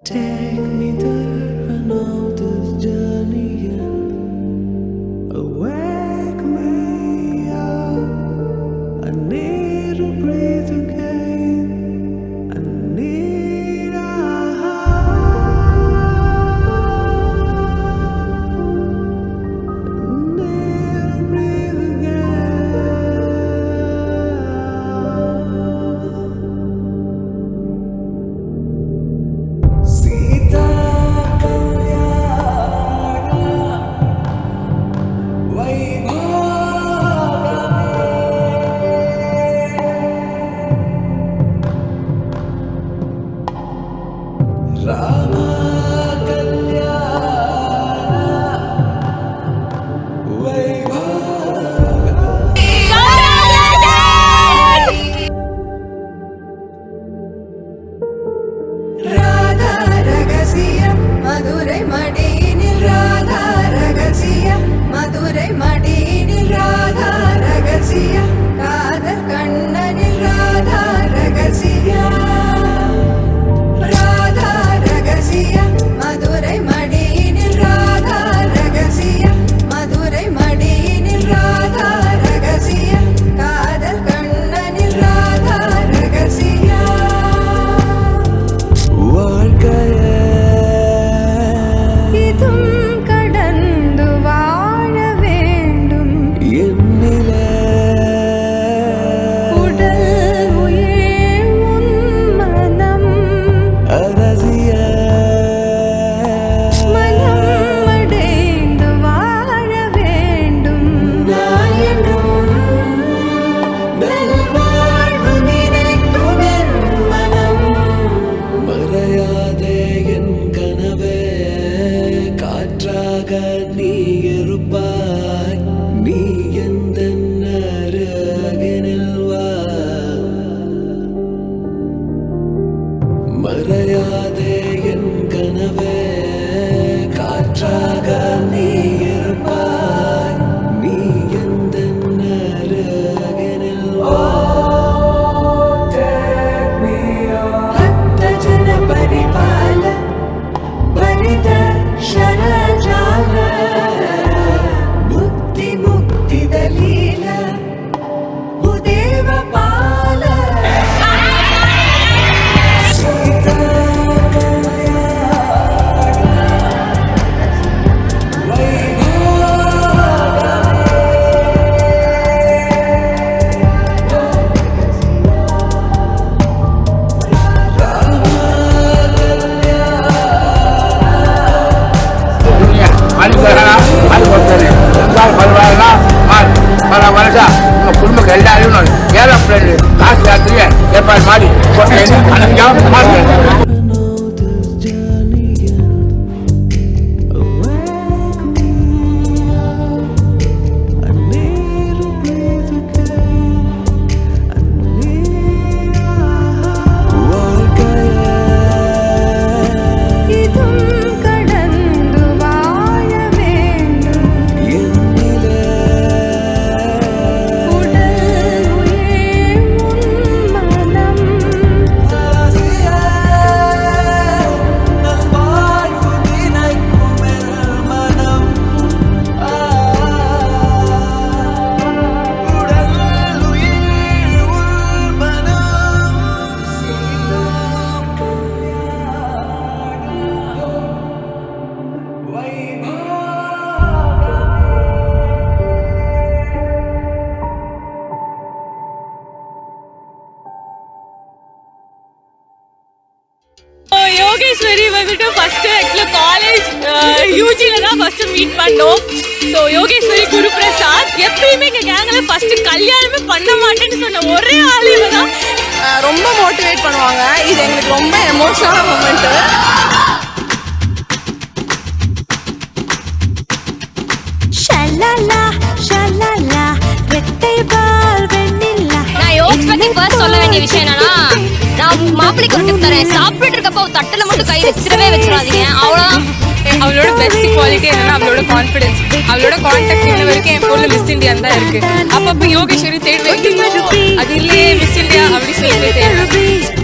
Take me there, I know this journey ends. Wake me up, I need to breathe again. I need a மறையாதே என் கனவே காற்றாக நீ இருப்பாய் நீ எந்த அருகினில் வா பக்த ஜன பரிபால பரித ஷரஜால முக்தி முக்தி தலீல உதேவ பால குடும்பம் எல்லாரும் ஏரோப்ளேன் காசு காத்துக்கு ஏற்பாடு மாதிரி யோகேஸ்வரி வந்துட்டு ஃபர்ஸ்ட் ஆக்சுவலா காலேஜ் யூஜில தான் ஃபர்ஸ்ட் மீட் பண்ணோம். ஸோ யோகேஸ்வரி குருபிரசாத் எப்பயுமே எங்க கேங்ல ஃபர்ஸ்ட் கல்யாணமே பண்ண மாட்டேன்னு சொன்ன ஒரே ஆள் இவங்க தான். ரொம்ப மோட்டிவேட் பண்ணுவாங்க. இது எங்களுக்கு ரொம்ப எமோஷனலான மூமெண்ட். ஷல்லலா ஷல்லலா ரெட்டை பால் வெண்ணிலா. நான் யோகேஷ் பத்தி ஃபர்ஸ்ட் சொல்ல வேண்டிய விஷயம் என்னன்னா, நான் மாப்பிளைக்கு ஒரு டிப் தரேன். சாப்பிட்டு இருக்கப்போ தட்டுல மட்டும் கை வச்சிடவே வச்சிடாதீங்க. அவ்வளோதான். அவளோட பெஸ்ட் குவாலிட்டி என்னன்னா அவளோட கான்ஃபிடன்ஸ். அவளோட கான்டாக்ட் இன்ன வரைக்கும் என் ஃபோன்ல மிஸ் இந்தியா தான் இருக்கு. அப்பப்போ யோகேஸ்வரி தேடி வைக்கணும், அது இல்லையே மிஸ் இந்தியா அப்படி சொல்லி தேடுவேன்.